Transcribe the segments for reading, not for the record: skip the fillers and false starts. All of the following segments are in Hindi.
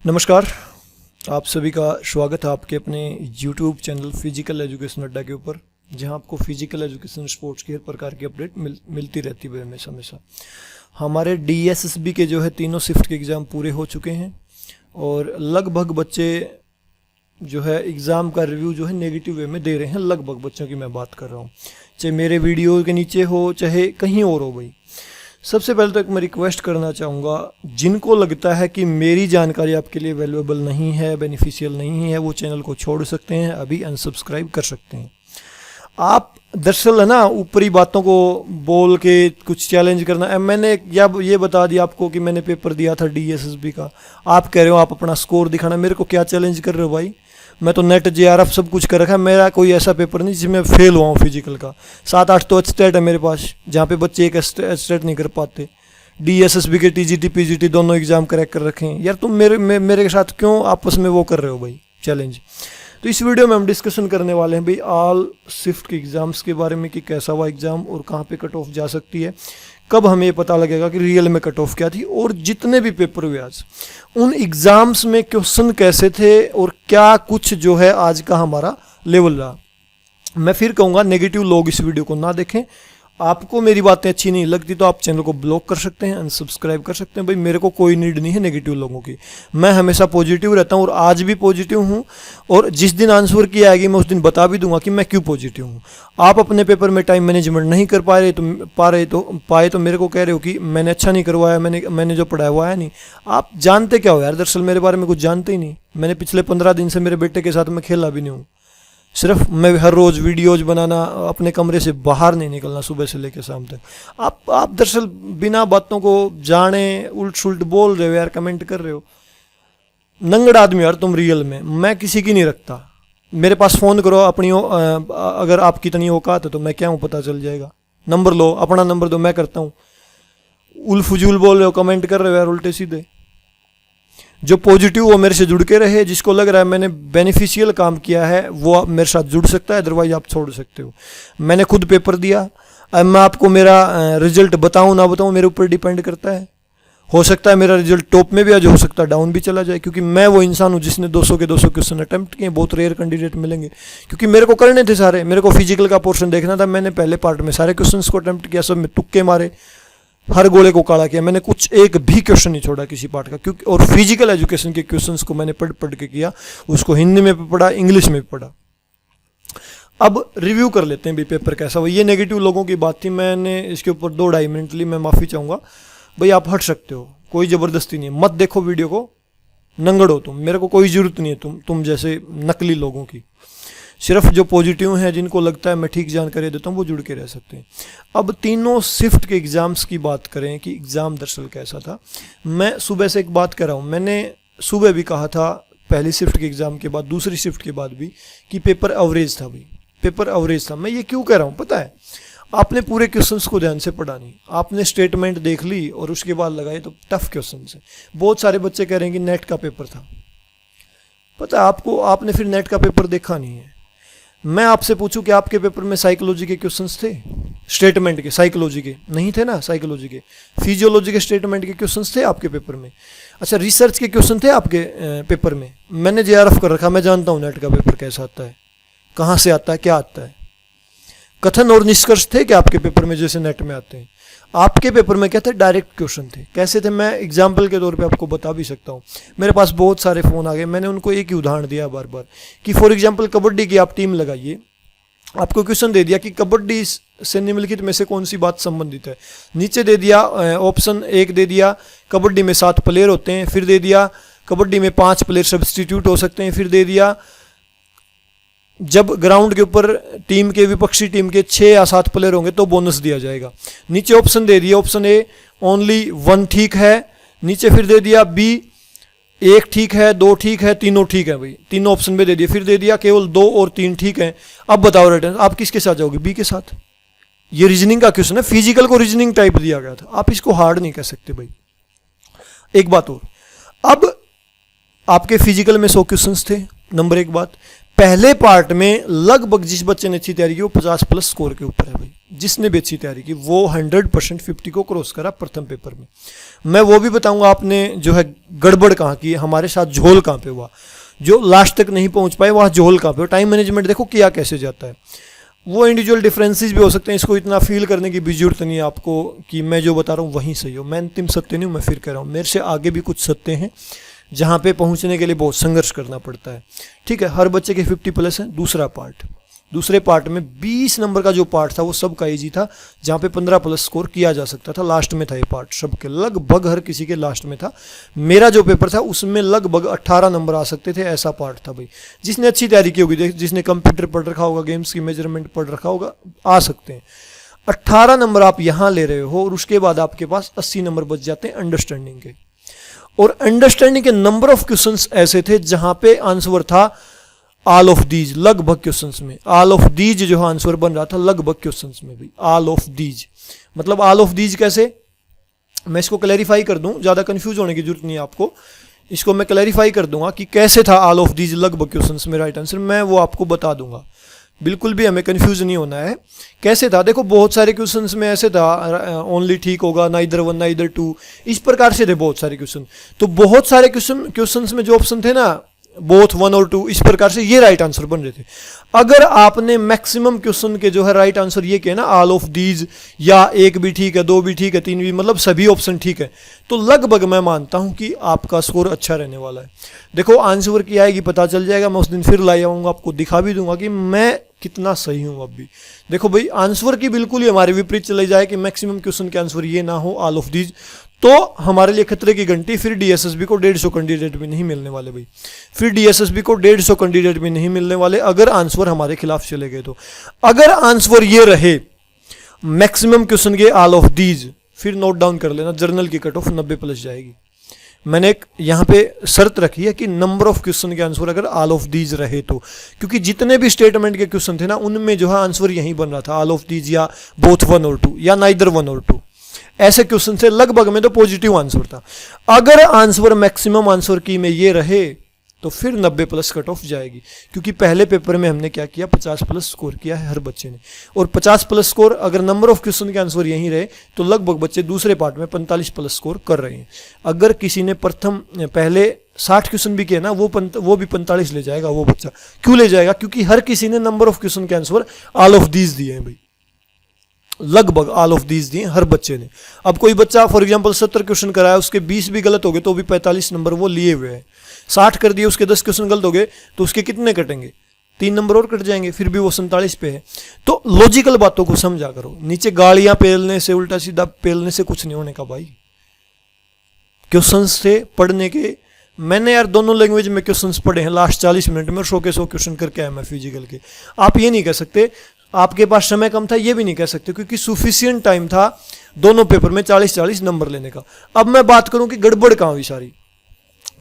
नमस्कार, आप सभी का स्वागत है आपके अपने YouTube चैनल फिजिकल एजुकेशन अड्डा के ऊपर, जहां आपको फिजिकल एजुकेशन स्पोर्ट्स की हर प्रकार की अपडेट मिलती रहती है हमेशा। हमारे DSSB के जो है तीनों शिफ्ट के एग्ज़ाम पूरे हो चुके हैं और लगभग बच्चे जो है एग्ज़ाम का रिव्यू जो है नेगेटिव वे में दे रहे हैं। लगभग बच्चों की मैं बात कर रहा हूँ, चाहे मेरे वीडियो के नीचे हो चाहे कहीं और हो। भाई सबसे पहले तो एक मैं रिक्वेस्ट करना चाहूँगा, जिनको लगता है कि मेरी जानकारी आपके लिए वैल्यूएबल नहीं है, बेनिफिशियल नहीं है, वो चैनल को छोड़ सकते हैं, अभी अनसब्सक्राइब कर सकते हैं। आप दरअसल है ना ऊपरी बातों को बोल के कुछ चैलेंज करना। मैंने या ये बता दिया आपको कि मैंने पेपर दिया था DSSB का, आप कह रहे हो आप अपना स्कोर दिखाना, मेरे को क्या चैलेंज कर रहे हो भाई? मैं तो नेट JRF सब कुछ कर रखा है, मेरा कोई ऐसा पेपर नहीं जिसमें फेल हुआ हूँ फिजिकल का। 7-8 तो स्टेट है मेरे पास, जहाँ पे बच्चे एक स्टेट नहीं कर पाते। DSSB के TGT PGT दोनों एग्जाम क्रैक कर रखे हैं। यार तुम मेरे के साथ क्यों आपस में वो कर रहे हो भाई चैलेंज? तो इस वीडियो में हम डिस्कशन करने वाले हैं भाई ऑल शिफ्ट के एग्ज़ाम्स के बारे में कि कैसा हुआ एग्ज़ाम और कहाँ पे कट ऑफ जा सकती है, कब हमें ये पता लगेगा कि रियल में कट ऑफ क्या थी, और जितने भी पेपर हुए आज उन एग्ज़ाम्स में क्वेश्चन कैसे थे और क्या कुछ जो है आज का हमारा लेवल रहा। मैं फिर कहूँगा नेगेटिव लोग इस वीडियो को ना देखें। आपको मेरी बातें अच्छी नहीं लगती तो आप चैनल को ब्लॉक कर सकते हैं, अनसब्सक्राइब कर सकते हैं। भाई मेरे को कोई नीड नहीं है नेगेटिव लोगों की, मैं हमेशा पॉजिटिव रहता हूँ और आज भी पॉजिटिव हूँ। और जिस दिन आंसर की आएगी मैं उस दिन बता भी दूंगा कि मैं क्यों पॉजिटिव हूँ। आप अपने पेपर में टाइम मैनेजमेंट नहीं कर पाए तो मेरे को कह रहे हो कि मैंने अच्छा नहीं करवाया, मैंने जो पढ़ाया वो आया नहीं। आप जानते क्या हो यार? दरअसल मेरे बारे में कुछ जानते ही नहीं। मैंने पिछले 15 दिन से मेरे बेटे के साथ मैं खेला भी नहीं हूँ। सिर्फ मैं हर रोज़ वीडियोज बनाना, अपने कमरे से बाहर नहीं निकलना सुबह से लेकर शाम तक। आप दरअसल बिना बातों को जाने उल्ट सुल्ट बोल रहे हो यार, कमेंट कर रहे हो। नंगड़ आदमी यार तुम रियल में, मैं किसी की नहीं रखता। मेरे पास फ़ोन करो अपनी अगर आपकी इतनी औकात है तो मैं क्या हूँ पता चल जाएगा। नंबर लो, अपना नंबर दो, मैं करता हूँ। उल फजूल बोल रहे हो, कमेंट कर रहे हो यार उल्टे सीधे। जो पॉजिटिव वो मेरे से जुड़ के रहे, जिसको लग रहा है मैंने बेनिफिशियल काम किया है वो मेरे साथ जुड़ सकता है, अदरवाइज आप छोड़ सकते हो। मैंने खुद पेपर दिया, अब मैं आपको मेरा रिजल्ट बताऊं ना बताऊं मेरे ऊपर डिपेंड करता है। हो सकता है मेरा रिजल्ट टॉप में भी आज, हो सकता है डाउन भी चला जाए, क्योंकि मैं वो इंसान हूँ जिसने 200 के 200 क्वेश्चन अटैम्प्ट किए। बहुत रेयर कैंडिडेट मिलेंगे, क्योंकि मेरे को करने थे सारे। मेरे को फिजिकल का पोर्शन देखना था, मैंने पहले पार्ट में सारे क्वेश्चन को अटैम्प्ट किया, सब में तुक्के मारे, हर गोले को काला किया। मैंने कुछ एक भी क्वेश्चन नहीं छोड़ा किसी पार्ट का, क्योंकि और फिजिकल एजुकेशन के क्वेश्चंस को मैंने पढ़ के किया, उसको हिंदी में भी पढ़ा, इंग्लिश में भी पढ़ा। अब रिव्यू कर लेते हैं भी पेपर कैसा हुआ। ये नेगेटिव लोगों की बात थी, मैंने इसके ऊपर 2-2.5 मिनट ली, मैं माफ़ी चाहूँगा। भाई आप हट सकते हो, कोई ज़बरदस्ती नहीं है, मत देखो वीडियो को, नंगड़ हो तुम, मेरे को कोई ज़रूरत नहीं है तुम जैसे नकली लोगों की। सिर्फ जो पॉजिटिव हैं, जिनको लगता है मैं ठीक जानकारी देता हूँ, वो जुड़ के रह सकते हैं। अब तीनों शिफ्ट के एग्ज़ाम्स की बात करें कि एग्ज़ाम दरअसल कैसा था। मैं सुबह से एक बात कर रहा हूँ, मैंने सुबह भी कहा था पहली शिफ्ट के एग्ज़ाम के बाद, दूसरी शिफ्ट के बाद भी, कि पेपर एवरेज था भाई, पेपर एवरेज था। मैं ये क्यों कह रहा हूँ पता है? आपने पूरे क्वेश्चंस को ध्यान से पढ़ा नहीं, आपने स्टेटमेंट देख ली और उसके बाद लगाए तो टफ क्वेश्चन है। बहुत सारे बच्चे कह रहे हैं कि नेट का पेपर था। पता है आपको, आपने फिर नेट का पेपर देखा नहीं है। मैं आपसे पूछूं कि आपके पेपर में साइकोलॉजी के क्वेश्चंस थे? स्टेटमेंट के, साइकोलॉजी के नहीं थे ना, साइकोलॉजी के, फिजियोलॉजी के स्टेटमेंट के क्वेश्चंस थे आपके पेपर में। अच्छा, रिसर्च के क्वेश्चन थे आपके पेपर में? मैंने JRF कर रखा, मैं जानता हूँ नेट का पेपर कैसा आता है, कहाँ से आता है, क्या आता है। कथन और निष्कर्ष थे क्या आपके पेपर में जैसे नेट में आते हैं? आपके पेपर में क्या थे? डायरेक्ट क्वेश्चन थे। कैसे थे? मैं एग्जाम्पल के तौर पे आपको बता भी सकता हूँ। मेरे पास बहुत सारे फ़ोन आ गए, मैंने उनको एक ही उदाहरण दिया बार बार कि फॉर एग्जाम्पल कबड्डी की आप टीम लगाइए, आपको क्वेश्चन दे दिया कि कबड्डी से निम्नलिखित में से कौन सी बात संबंधित है। नीचे दे दिया ऑप्शन 1 दे दिया कबड्डी में 7 प्लेयर होते हैं, फिर दे दिया कबड्डी में 5 प्लेयर सब्स्टिट्यूट हो सकते हैं, फिर दे दिया जब ग्राउंड के ऊपर टीम के, विपक्षी टीम के 6 या 7 प्लेयर होंगे तो बोनस दिया जाएगा। नीचे ऑप्शन दे दिया, ऑप्शन ए ओनली 1 ठीक है, नीचे फिर दे दिया बी 1 ठीक है, 2 ठीक है, तीनों ठीक है। भाई तीनों ऑप्शन में दे दिया, फिर दे दिया केवल 2 और 3 ठीक है। अब बताओ रिटर्न आप किसके साथ जाओगे? बी के साथ। ये रीजनिंग का क्वेश्चन है, फिजिकल को रीजनिंग टाइप दिया गया था, आप इसको हार्ड नहीं कह सकते भाई। एक बात और, अब आपके फिजिकल में 100 क्वेश्चन थे, नंबर 1 बात। पहले पार्ट में लगभग जिस बच्चे ने अच्छी तैयारी की वो 50+ स्कोर के ऊपर है भाई। जिसने भी अच्छी तैयारी की वो 100% 50 को क्रॉस करा प्रथम पेपर में। मैं वो भी बताऊंगा आपने जो है गड़बड़ कहाँ की, हमारे साथ झोल कहाँ पे हुआ, जो लास्ट तक नहीं पहुंच पाए वहाँ झोल कहाँ पे। टाइम मैनेजमेंट देखो किया कैसे जाता है, वो इंडिविजुअल डिफरेंसेस भी हो सकते हैं, इसको इतना फील करने की भी जरूरत नहीं है आपको कि मैं जो बता रहा हूँ वहीं सही हो। मैं अंतिम सत्य नहीं हूँ, मैं फिर कह रहा हूँ मेरे से आगे भी कुछ सत्य हैं जहाँ पे पहुँचने के लिए बहुत संघर्ष करना पड़ता है। ठीक है, हर बच्चे के 50+ है। दूसरे पार्ट में 20 नंबर का जो पार्ट था वो सबका ईजी था, जहाँ पे 15+ स्कोर किया जा सकता था। लास्ट में था ये पार्ट, सबके लगभग हर किसी के लास्ट में था। मेरा जो पेपर था उसमें लगभग 18 नंबर आ सकते थे, ऐसा पार्ट था भाई। जिसने अच्छी तैयारी की होगी, जिसने कंप्यूटर पढ़ रखा होगा, गेम्स की मेजरमेंट पढ़ रखा होगा, आ सकते हैं। 18 नंबर आप यहाँ ले रहे हो और उसके बाद आपके पास 80 नंबर बच जाते हैं अंडरस्टैंडिंग के। और अंडरस्टैंडिंग के नंबर ऑफ क्वेश्चंस ऐसे थे जहाँ पे आंसर था ऑल ऑफ दीज, लगभग क्वेश्चंस में ऑल ऑफ दीज जो आंसर बन रहा था लगभग क्वेश्चंस में भी ऑल ऑफ दीज। मतलब ऑल ऑफ दीज कैसे, मैं इसको क्लैरिफाई कर दूं, ज़्यादा कंफ्यूज होने की जरूरत नहीं है आपको। इसको मैं क्लैरिफाई कर दूंगा कि कैसे था ऑल ऑफ दीज लगभग क्वेश्चंस में राइट आंसर, मैं वो आपको बता दूंगा। बिल्कुल भी हमें कंफ्यूज नहीं होना है। कैसे था देखो, बहुत सारे क्वेश्चंस में ऐसे था ओनली ठीक होगा, नाइदर 1 नाइदर 2, इस प्रकार से थे बहुत सारे क्वेश्चन। तो बहुत सारे क्वेश्चंस में जो ऑप्शन थे ना बोथ 1 और 2, इस प्रकार से ये राइट आंसर बन रहे थे। अगर आपने मैक्सिमम क्वेश्चन के जो है राइट आंसर ये किया ना ऑल ऑफ दीज, या 1 भी ठीक है, 2 भी ठीक है, 3 भी, मतलब सभी ऑप्शन ठीक है, तो लगभग मैं मानता हूं कि आपका स्कोर अच्छा रहने वाला है। देखो आंसर की आएगी पता चल जाएगा, मैं उस दिन फिर लाई आऊंगा, आपको दिखा भी दूंगा कि मैं कितना सही हूं। अब भी देखो भाई, आंसर की बिल्कुल ही हमारे विपरीत चले जाए कि मैक्सिमम क्वेश्चन के आंसर ये ना हो ऑल ऑफ दीज, तो हमारे लिए खतरे की घंटी। फिर डीएसएसबी को 150 कैंडिडेट भी नहीं मिलने वाले भाई, फिर डीएसएसबी को 150 कैंडिडेट भी नहीं मिलने वाले अगर आंसर हमारे खिलाफ चले गए तो। अगर आंसर ये रहे मैक्सिमम क्वेश्चन के ऑल ऑफ दीज, फिर नोट डाउन कर लेना, जर्नल की कट ऑफ 90+ जाएगी। मैंने एक यहाँ पे शर्त रखी है कि नंबर ऑफ क्वेश्चन के आंसर अगर ऑल ऑफ दीज रहे तो, क्योंकि जितने भी स्टेटमेंट के क्वेश्चन थे ना उनमें जो है आंसर यही बन रहा था ऑल ऑफ दीज, या बोथ 1 और 2, या नाइदर 1 और 2, ऐसे क्वेश्चन से लगभग में तो पॉजिटिव आंसर था। अगर आंसर मैक्सिमम आंसर की में ये रहे तो फिर 90+ कट ऑफ जाएगी, क्योंकि पहले पेपर में हमने क्या किया 50+ स्कोर किया है हर बच्चे ने, और 50+ स्कोर अगर नंबर ऑफ क्वेश्चन के आंसर यहीं रहे तो लगभग बच्चे दूसरे पार्ट में 45+ स्कोर कर रहे हैं। अगर किसी ने पहले 60 क्वेश्चन भी किए ना, वो भी 45 ले जाएगा वो बच्चा। क्यों ले जाएगा? क्योंकि हर किसी ने नंबर ऑफ क्वेश्चन के आंसर ऑल ऑफ दीज दिए हैं भाई, लगभग ऑल ऑफ दीज दिए हर बच्चे ने। अब कोई बच्चा फॉर एग्जांपल 70 क्वेश्चन कराया, उसके 20 भी गलत हो गए तो भी 45 नंबर वो लिए हुए हैं। 60 कर दिए, उसके 10 क्वेश्चन गलत हो गए तो उसके कितने कटेंगे? 3 नंबर और कट जाएंगे, फिर भी वो 47 पे है। तो लॉजिकल बातों को समझा करो, नीचे गालियां पेलने से, उल्टा सीधा पेलने से कुछ नहीं होने का भाई। क्वेश्चन से पढ़ने के, मैंने यार दोनों लैंग्वेज में क्वेश्चंस पढ़े हैं लास्ट 40 मिनट में, 100 के 100 क्वेश्चन करके आया मैं फिजिकल के। आप ये नहीं कह सकते आपके पास समय कम था, ये भी नहीं कह सकते, क्योंकि सुफिशियंट टाइम था दोनों पेपर में 40-40 नंबर लेने का। अब मैं बात करूं कि गड़बड़ कहाँ हुई सारी।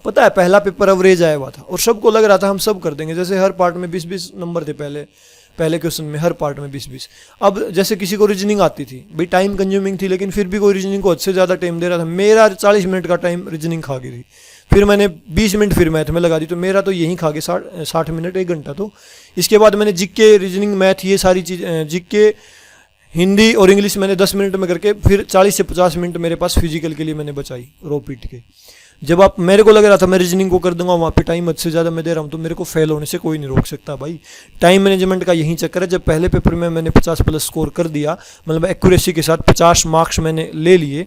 पता है पहला पेपर एवरेज आया हुआ था और सबको लग रहा था हम सब कर देंगे, जैसे हर पार्ट में 20-20 नंबर थे पहले क्वेश्चन में, हर पार्ट में 20-20। अब जैसे किसी को रीजनिंग आती थी भाई, टाइम कंज्यूमिंग थी, लेकिन फिर भी कोई रीजनिंग को हद से ज़्यादा टाइम दे रहा था। मेरा 40 मिनट का टाइम रीजनिंग खा गई थी, फिर मैंने 20 मिनट फिर मैथ में लगा दी, तो मेरा तो यहीं खा गया 60 मिनट, 1 घंटा। तो इसके बाद मैंने जीके, रीजनिंग, मैथ, ये सारी चीज़, जीके, हिंदी और इंग्लिश मैंने 10 मिनट में करके फिर 40 से 50 मिनट मेरे पास फिजिकल के लिए मैंने बचाई रो पीट के। जब आप, मेरे को लग रहा था मैं रीजनिंग को कर दूंगा, वहाँ पे टाइम हद से ज़्यादा मैं दे रहा हूँ, तो मेरे को फेल होने से कोई नहीं रोक सकता भाई। टाइम मैनेजमेंट का यही चक्कर है। जब पहले पेपर में मैंने 50+ स्कोर कर दिया, मतलब एक्यूरेसी के साथ 50 मार्क्स मैंने ले लिए,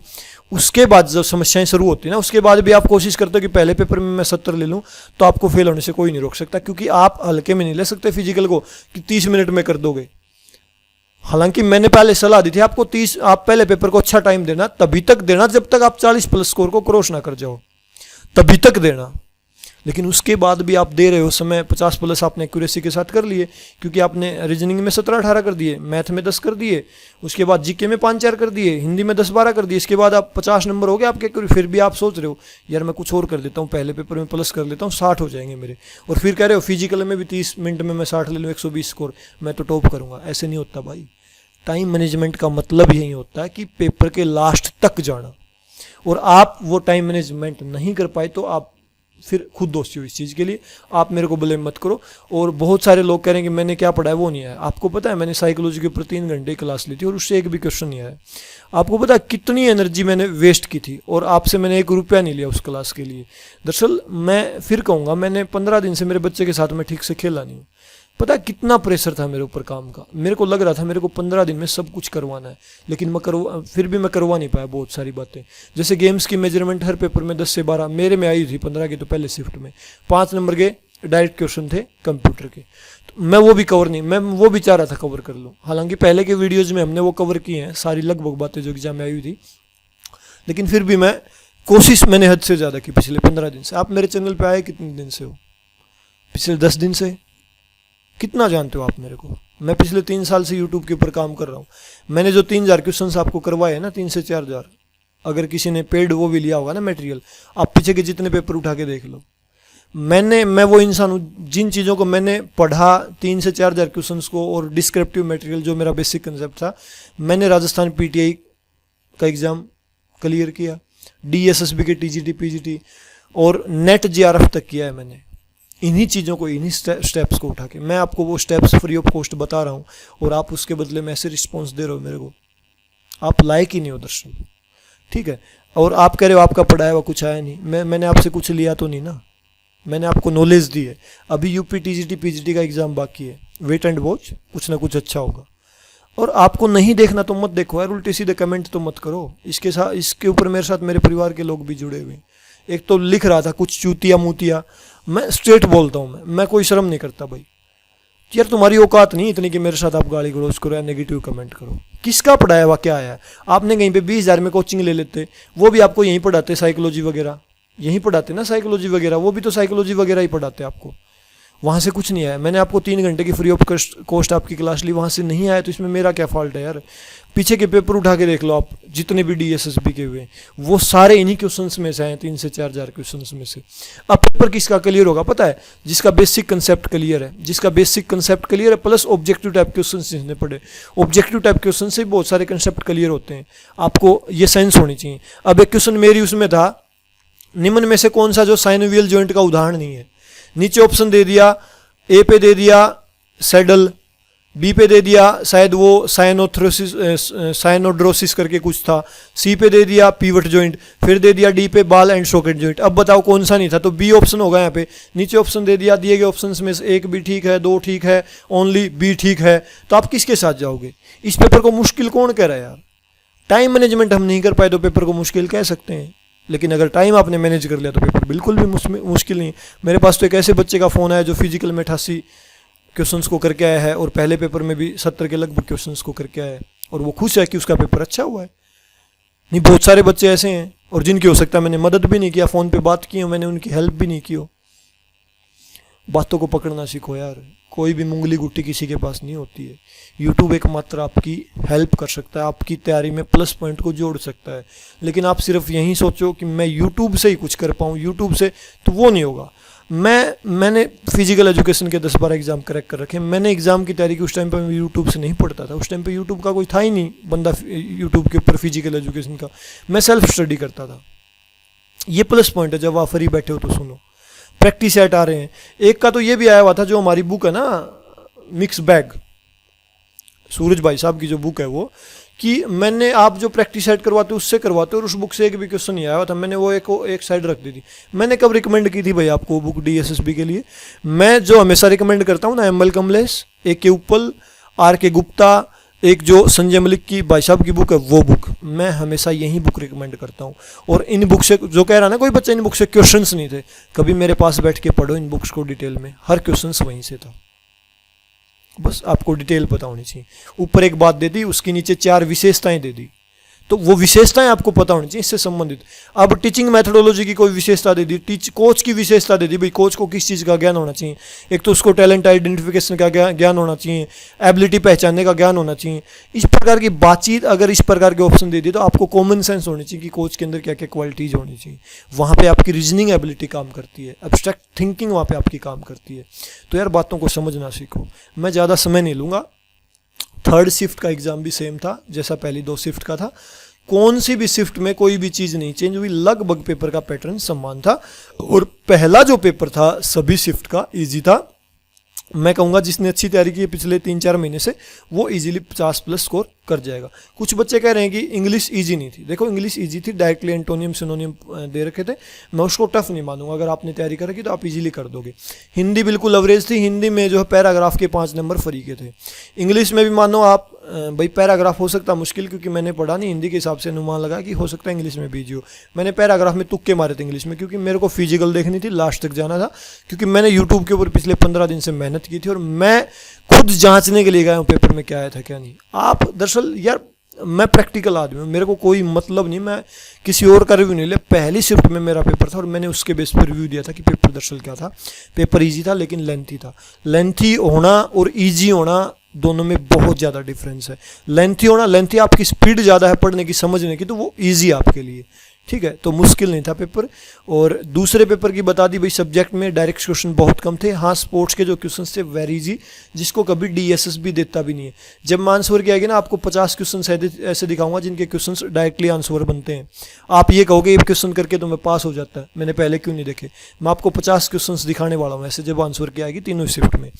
उसके बाद जब समस्याएं शुरू होती है ना, उसके बाद भी आप कोशिश करते हो कि पहले पेपर में मैं 70 ले लूँ, तो आपको फेल होने से कोई नहीं रोक सकता, क्योंकि आप हल्के में नहीं ले सकते फिजिकल को कि 30 मिनट में कर दोगे। हालांकि मैंने पहले सलाह दी थी आपको, 30, आप पहले पेपर को अच्छा टाइम देना, तभी तक देना जब तक आप 40+ स्कोर को क्रॉस ना कर जाओ, तभी तक देना। लेकिन उसके बाद भी आप दे रहे हो समय, 50+ आपने एक्यूरेसी के साथ कर लिए, क्योंकि आपने रीजनिंग में 17-18 कर दिए, मैथ में 10 कर दिए, उसके बाद जीके में 5-4 कर दिए, हिंदी में 10-12 कर दिए, इसके बाद आप 50 नंबर हो गए आपके। फिर भी आप सोच रहे हो यार मैं कुछ और कर देता हूँ, पहले पेपर में प्लस कर लेता हूँ, 60 हो जाएंगे मेरे, और फिर कह रहे हो फिजिकल में भी 30 मिनट में मैं 60 ले लूँ, 120 स्कोर, मैं तो टॉप करूँगा। ऐसे नहीं होता भाई। टाइम मैनेजमेंट का मतलब यही होता है कि पेपर के लास्ट तक जाना, और आप वो टाइम मैनेजमेंट नहीं कर पाए तो आप फिर खुद दोषी हो इस चीज़ के लिए, आप मेरे को ब्लेम मत करो। और बहुत सारे लोग कह रहे हैं कि मैंने क्या पढ़ा है वो नहीं आया। आपको पता है मैंने साइकोलॉजी के ऊपर 3 घंटे क्लास ली थी और उससे एक भी क्वेश्चन नहीं आया। आपको पता है कितनी एनर्जी मैंने वेस्ट की थी और आपसे मैंने 1 रुपया नहीं लिया उस क्लास के लिए। दरअसल मैं फिर कहूँगा, मैंने 15 दिन से मेरे बच्चे के साथ में ठीक से खेला नहीं हूँ। पता है कितना प्रेशर था मेरे ऊपर काम का। मेरे को लग रहा था मेरे को 15 दिन में सब कुछ करवाना है, लेकिन फिर भी मैं करवा नहीं पाया बहुत सारी बातें। जैसे गेम्स की मेजरमेंट हर पेपर में 10 से 12 मेरे में आई थी, 15 की तो पहले शिफ्ट में 5 नंबर के डायरेक्ट क्वेश्चन थे कंप्यूटर के, तो मैं वो भी कवर नहीं, मैं वो भी चाह रहा था कवर कर लूँ। हालांकि पहले के वीडियोज़ में हमने वो कवर किए हैं सारी लगभग बातें जो एग्जाम में आई हुई थी, लेकिन फिर भी मैं कोशिश मैंने हद से ज़्यादा की पिछले 15 दिन से। आप मेरे चैनल पर आए कितने दिन से हो? पिछले 10 दिन से। कितना जानते हो आप मेरे को? मैं पिछले 3 साल से यूट्यूब के ऊपर काम कर रहा हूँ। मैंने जो 3000 क्वेश्चन आपको करवाए हैं ना, 3 से 4000, अगर किसी ने पेड वो भी लिया होगा ना मटेरियल, आप पीछे के जितने पेपर उठा के देख लो। मैं वो इंसान हूँ जिन चीज़ों को मैंने पढ़ा 3 से 4000 क्वेश्चन को और डिस्क्रिप्टिव मटेरियल जो मेरा बेसिक कंसेप्ट था, मैंने राजस्थान पीटीआई का एग्ज़ाम क्लियर किया, DSSB के TGT PGT और नेट JRF तक किया है मैंने। इन्हीं चीज़ों को, इन्हीं स्टेप्स को उठा के मैं आपको वो स्टेप्स फ्री ऑफ कॉस्ट बता रहा हूँ और आप उसके बदले में ऐसे रिस्पॉन्स दे रहे हो मेरे को। आप लायक ही नहीं हो दर्शक, ठीक है। और आप कह रहे हो आपका पढ़ाया हुआ कुछ आया नहीं। मैंने आपसे कुछ लिया तो नहीं ना, मैंने आपको नॉलेज दी है। अभी UP TGT PGT का एग्ज़ाम बाकी है, वेट एंड वॉच, कुछ ना कुछ अच्छा होगा। और आपको नहीं देखना तो मत देखो यार, उल्टे सीधे कमेंट तो मत करो। इसके ऊपर मेरे साथ मेरे परिवार के लोग भी जुड़े हुए। एक तो लिख रहा था कुछ चूतिया मूतिया, मैं स्ट्रेट बोलता हूँ, मैं कोई शर्म नहीं करता भाई। यार तुम्हारी औकात नहीं इतनी कि मेरे साथ आप गाली गलौज करो या नेगेटिव कमेंट करो। किसका पढ़ाया हुआ क्या आया? आपने कहीं पे 20,000 में कोचिंग ले लेते, वो भी आपको यहीं पढ़ाते, साइकोलॉजी वगैरह यहीं पढ़ाते ना, साइकोलॉजी वगैरह वो भी तो साइकोलॉजी वगैरह ही पढ़ाते आपको। वहाँ से कुछ नहीं आया। मैंने आपको 3 घंटे की फ्री ऑफ कॉस्ट आपकी क्लास ली, वहाँ से नहीं आया तो इसमें मेरा क्या फॉल्ट है यार? पीछे के पेपर उठा के देख लो आप, जितने भी DSSB के हुए वो सारे इन्हीं क्वेश्चंस में से आए, 3 से 4000 क्वेश्चंस में से। अब पेपर किसका क्लियर होगा पता है? जिसका बेसिक कंसेप्ट क्लियर है, जिसका बेसिक कंसेप्ट क्लियर है प्लस ऑब्जेक्टिव टाइप क्वेश्चन जिसने पढ़े। ऑब्जेक्टिव टाइप क्वेश्चन से बहुत सारे कंसेप्ट क्लियर होते हैं, आपको ये सेंस होनी चाहिए। अब एक क्वेश्चन मेरी उसमें था, निम्न में से कौन सा जो साइनोवियल जॉइंट का उदाहरण नहीं है? नीचे ऑप्शन दे दिया, ए पे दे दिया सैडल, बी पे दे दिया शायद वो साइनोड्रोसिस करके कुछ था, सी पे दे दिया पीवट जॉइंट, फिर दे दिया डी पे बाल एंड सॉकेट जॉइंट। अब बताओ कौन सा नहीं था? तो बी ऑप्शन होगा यहाँ पे। नीचे ऑप्शन दे दिया, दिए गए ऑप्शंस में से 1 भी ठीक है, 2 ठीक है, ओनली बी ठीक है। तो आप किसके साथ जाओगे? इस पेपर को मुश्किल कौन कह रहा है यार? टाइम मैनेजमेंट हम नहीं कर पाए तो पेपर को मुश्किल कह सकते हैं, लेकिन अगर टाइम आपने मैनेज कर लिया तो पेपर बिल्कुल भी मुश्किल नहीं। मेरे पास तो एक ऐसे बच्चे का फ़ोन आया जो फिजिकल में 88 क्वेश्चंस को करके आया है और पहले पेपर में भी 70 के लगभग क्वेश्चंस को करके आया है और वो खुश है कि उसका पेपर अच्छा हुआ है। नहीं, बहुत सारे बच्चे ऐसे हैं और जिनकी हो सकता है मैंने मदद भी नहीं किया, फ़ोन पे बात की हो मैंने, उनकी हेल्प भी नहीं की हो। बातों को पकड़ना सीखो यार, कोई भी मुंगली गुट्टी किसी के पास नहीं होती है। यूट्यूब एकमात्र आपकी हेल्प कर सकता है, आपकी तैयारी में प्लस पॉइंट को जोड़ सकता है, लेकिन आप सिर्फ यही सोचो कि मैं यूट्यूब से ही कुछ कर पाऊँ, यूट्यूब से, तो वो नहीं होगा। मैंने फिजिकल एजुकेशन के 10-12 एग्जाम क्रैक कर रखे। मैंने एग्जाम की तैयारी की उस टाइम पर मैं यूट्यूब से नहीं पढ़ता था, उस टाइम पे यूट्यूब का कोई था ही नहीं बंदा यूट्यूब के ऊपर फिजिकल एजुकेशन का, मैं सेल्फ स्टडी करता था। ये प्लस पॉइंट है, जब आप फ्री बैठे हो तो सुनो। प्रैक्टिस सेट आ रहे हैं, एक का तो ये भी आया हुआ था जो हमारी बुक है ना, मिक्स बैग, सूरज भाई साहब की जो बुक है वो, कि मैंने आप जो प्रैक्टिस सेट करवाते उससे करवाते और उस बुक से एक भी क्वेश्चन नहीं आया हुआ था, मैंने वो एक साइड रख दी थी। मैंने कब रिकमेंड की थी भाई आपको बुक DSSB के लिए? मैं जो हमेशा रिकमेंड करता हूँ ना, ML कमलेश, AK उप्पल, RK गुप्ता, एक जो संजय मलिक की भाई साहब की बुक है वो बुक, मैं हमेशा यही बुक रिकमेंड करता हूँ। और इन बुक से जो कह रहा ना कोई बच्चा इन बुक से क्वेश्चंस नहीं थे, कभी मेरे पास बैठ के पढ़ो इन बुक्स को डिटेल में, हर क्वेश्चंस वहीं से था, बस आपको डिटेल पता होनी चाहिए। ऊपर एक बात दे दी, उसके नीचे 4 विशेषताएं दे दी, तो वो विशेषताएं आपको पता होनी चाहिए इससे संबंधित। अब टीचिंग मेथोडोलॉजी की कोई विशेषता दे दी, कोच की विशेषता दे दी, भाई कोच को किस चीज़ का ज्ञान होना चाहिए। एक तो उसको टैलेंट आइडेंटिफिकेशन का ज्ञान होना चाहिए, एबिलिटी पहचानने का ज्ञान होना चाहिए। इस प्रकार की बातचीत, अगर इस प्रकार के ऑप्शन दे दिए तो आपको कॉमन सेंस होनी चाहिए कि कोच के अंदर क्या क्या क्वालिटीज़ होनी चाहिए। वहाँ पर आपकी रीजनिंग एबिलिटी काम करती है, एब्स्ट्रैक्ट थिंकिंग वहाँ पर आपकी काम करती है। तो यार बातों को समझना सीखो। मैं ज़्यादा समय नहीं लूँगा। 3rd शिफ्ट का एग्ज़ाम भी सेम था जैसा पहली 2 शिफ्ट का था, कौन सी भी शिफ्ट में कोई भी चीज़ नहीं चेंज हुई, लगभग पेपर का पैटर्न समान था। और पहला जो पेपर था सभी शिफ्ट का ईजी था। मैं कहूँगा जिसने अच्छी तैयारी की है पिछले 3-4 महीने से वो इजीली 50+ स्कोर कर जाएगा। कुछ बच्चे कह रहे हैं कि इंग्लिश इजी नहीं थी। देखो इंग्लिश इजी थी, डायरेक्टली एंटोनियम सिनोनियम दे रखे थे, मैं उसको टफ नहीं मानूंगा। अगर आपने तैयारी कर रखी तो आप इजीली कर दोगे। हिंदी बिल्कुल एवरेज थी, हिंदी में जो है पैराग्राफ के 5 नंबर फ्री के थे। इंग्लिश में भी मानो आप भाई पैराग्राफ हो सकता मुश्किल, क्योंकि मैंने पढ़ा नहीं, हिंदी के हिसाब से अनुमान लगा कि हो सकता है इंग्लिश में भी इजी हो। मैंने पैराग्राफ में तुक्के मारे थे इंग्लिश में, क्योंकि मेरे को फिजिकल देखनी थी, लास्ट तक जाना था, क्योंकि मैंने यूट्यूब के ऊपर पिछले 15 दिन से मेहनत की थी और मैं खुद जांचने के लिए गया हूँ पेपर में क्या आया था क्या नहीं। आप दरअसल यार मैं प्रैक्टिकल आदमी हूँ, मेरे को कोई मतलब नहीं, मैं किसी और का रिव्यू नहीं ले। पहली शिफ्ट में मेरा पेपर था और मैंने उसके बेस पर रिव्यू दिया था कि पेपर दरअसल क्या था। पेपर इजी था लेकिन लेंथी था। लेंथी होना और इजी होना दोनों में बहुत ज़्यादा डिफरेंस है। लेंथी होना, लेंथी आपकी स्पीड ज़्यादा है पढ़ने की समझने की, तो वो ईजी आपके लिए, ठीक है, तो मुश्किल नहीं था पेपर। और दूसरे पेपर की बता दी भाई, सब्जेक्ट में डायरेक्ट क्वेश्चन बहुत कम थे। हाँ स्पोर्ट्स के जो क्वेश्चन थे वेरी इजी, जिसको कभी DSS भी देता भी नहीं है। जब मैं आंसर की आएगी ना, आपको 50 क्वेश्चन ऐसे दिखाऊंगा जिनके क्वेश्चन डायरेक्टली आंसर बनते हैं। आप ये कहोगे ये क्वेश्चन करके तो मैं पास हो जाता है, मैंने पहले क्यों नहीं देखे। मैं आपको 50 क्वेश्चन दिखाने वाला हूँ ऐसे, जब आंसर की आएगी तीनों शिफ्ट में।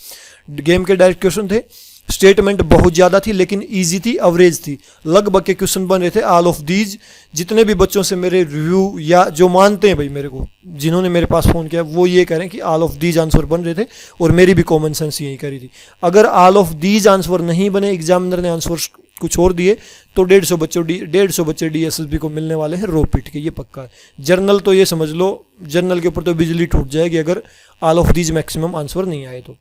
गेम के डायरेक्ट क्वेश्चन थे, स्टेटमेंट बहुत ज़्यादा थी लेकिन इजी थी, एवरेज थी। लगभग के क्वेश्चन बन रहे थे ऑल ऑफ दीज। जितने भी बच्चों से मेरे रिव्यू या जो मानते हैं भाई मेरे को, जिन्होंने मेरे पास फ़ोन किया, वो ये कह रहे हैं कि ऑल ऑफ दीज आंसर बन रहे थे और मेरी भी कॉमन सेंस यही करी थी। अगर ऑल ऑफ दीज आंसर नहीं बने, एग्जामिनर ने आंसर कुछ और दिए, तो 150 बच्चे DSSB को मिलने वाले हैं रो पीट के, ये पक्का है। जर्नल तो ये समझ लो, जर्नल के ऊपर तो बिजली टूट जाएगी अगर all of these maximum answer नहीं आए तो,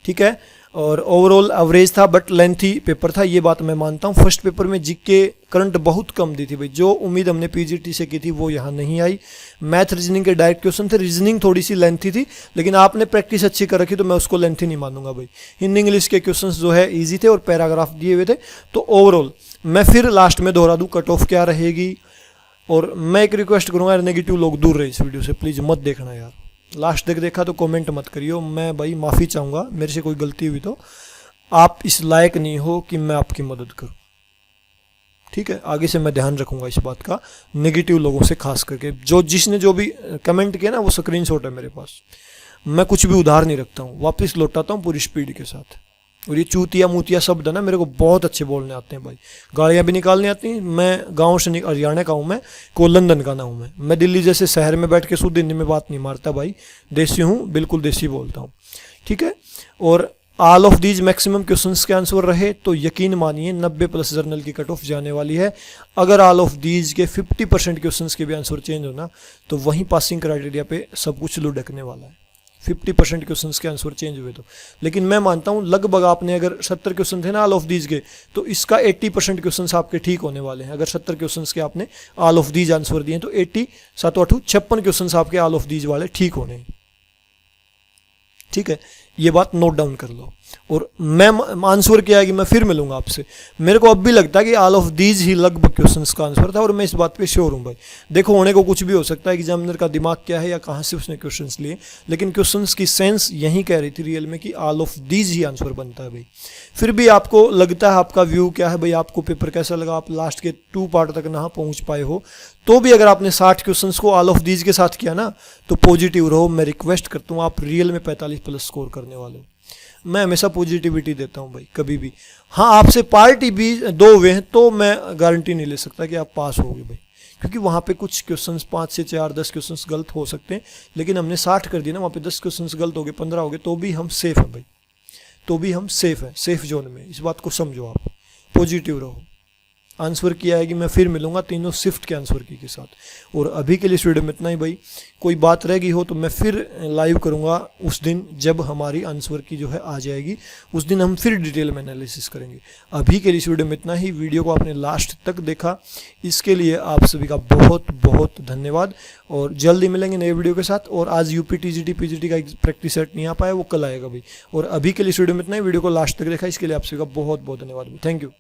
ठीक है। और ओवरऑल एवरेज था बट लेंथी पेपर था, ये बात मैं मानता हूँ। फर्स्ट पेपर में जीके करंट बहुत कम दी थी भाई, जो उम्मीद हमने PGT से की थी वो यहाँ नहीं आई। मैथ रीजनिंग के डायरेक्ट क्वेश्चन थे, रीजनिंग थोड़ी सी लेंथी थी, लेकिन आपने प्रैक्टिस अच्छी कर रखी तो मैं उसको लेंथी नहीं मानूंगा भाई। हिंदी इंग्लिश के क्वेश्चन जो है ईजी थे और पैराग्राफ दिए हुए थे। तो ओवरऑल मैं फिर लास्ट में दोहरा दूँ कट ऑफ क्या रहेगी। और मैं एक रिक्वेस्ट करूँगा, नेगेटिव लोग दूर रहे इस वीडियो से, प्लीज़ मत देखना यार। लास्ट तक देखा तो कमेंट मत करियो, मैं भाई माफ़ी चाहूँगा मेरे से कोई गलती हुई तो। आप इस लायक नहीं हो कि मैं आपकी मदद करूँ, ठीक है। आगे से मैं ध्यान रखूँगा इस बात का, नेगेटिव लोगों से खास करके। जिसने जो भी कमेंट किया ना वो स्क्रीनशॉट है मेरे पास। मैं कुछ भी उधार नहीं रखता हूँ, वापस लौटाता हूँ पूरी स्पीड के साथ। और ये चूतिया मूतिया शब्द है ना, मेरे को बहुत अच्छे बोलने आते हैं भाई, गालियाँ भी निकालनी आती हैं। मैं गांव से हरियाणा का हूँ, मैं को लंदन का ना हूँ। मैं दिल्ली जैसे शहर में बैठ के शुद्ध हिंदी में बात नहीं मारता भाई, देसी हूँ, बिल्कुल देसी बोलता हूँ, ठीक है। और all of these maximum questions के आंसर रहे तो यकीन मानिए 90+ जर्नल की कट ऑफ जाने वाली है। अगर ऑल ऑफ दीज के 50% क्वेश्चंस के भी आंसर चेंज होना तो वहीं पासिंग क्राइटेरिया पे सब कुछ लुढ़कने वाला है। 50% क्वेश्चंस के आंसर चेंज हुए तो। लेकिन मैं मानता हूँ लगभग आपने अगर 70 क्वेश्चन थे ना ऑल ऑफ दीज के, तो इसका 80% क्वेश्चंस आपके ठीक होने वाले हैं। अगर 70 क्वेश्चंस के आपने ऑल ऑफ दीज आंसर दिए तो 80 7 8 56 क्वेश्चंस आपके ऑल ऑफ दीज वाले ठीक होने हैं, ठीक है। ये बात नोट डाउन कर लो। और मैं आंसर किया है कि मैं फिर मिलूंगा आपसे। मेरे को अब भी लगता है कि ऑल ऑफ दीज ही लगभग क्वेश्चंस का आंसर था और मैं इस बात पे श्योर हूँ भाई। देखो होने को कुछ भी हो सकता है, एग्जामिनर का दिमाग क्या है या कहाँ से उसने क्वेश्चंस लिए, लेकिन क्वेश्चंस की सेंस यही कह रही थी रियल में कि all of these he answer बनता है भाई। फिर भी आपको लगता है, आपका व्यू क्या है भाई, आपको पेपर कैसा लगा, आप लास्ट के 2 पार्ट तक ना पहुँच पाए हो, तो भी अगर आपने 60 क्वेश्चंस को ऑल ऑफ दीज के साथ किया ना तो पॉजिटिव रहो। मैं रिक्वेस्ट करता हूँ, आप रियल में 45+ स्कोर करने वाले हो। मैं हमेशा पॉजिटिविटी देता हूँ भाई, कभी भी। हाँ आपसे पार्टी भी 2 हुए हैं तो मैं गारंटी नहीं ले सकता कि आप पास होगे भाई, क्योंकि वहाँ पे कुछ क्वेश्चंस 5 से 4 10 क्वेश्चंस गलत हो सकते हैं, लेकिन हमने 60 कर दिया ना, वहाँ पे 10 क्वेश्चंस गलत हो गए, 15 हो गए, तो भी हम सेफ हैं भाई, तो भी हम सेफ हैं, सेफ जोन में। इस बात को समझो, आप पॉजिटिव रहो। आंसर किया है कि मैं फिर मिलूंगा तीनों शिफ्ट के आंसर की के साथ। और अभी के लिए इस वीडियो में इतना ही भाई। कोई बात रह गई हो तो मैं फिर लाइव करूंगा उस दिन जब हमारी आंसर की जो है आ जाएगी, उस दिन हम फिर डिटेल में एनालिसिस करेंगे। अभी के लिए इस वीडियो में इतना ही। वीडियो को आपने लास्ट तक देखा, इसके लिए आप सभी का बहुत बहुत धन्यवाद। और जल्दी मिलेंगे नए वीडियो के साथ। और आज यूपी TGT PGT का एक प्रैक्टिस सेट नहीं आ पाया, वो कल आएगा भाई। और अभी के लिए इस वीडियो में इतना ही। वीडियो को लास्ट तक देखा इसके लिए आप सभी का बहुत बहुत धन्यवाद। Thank you.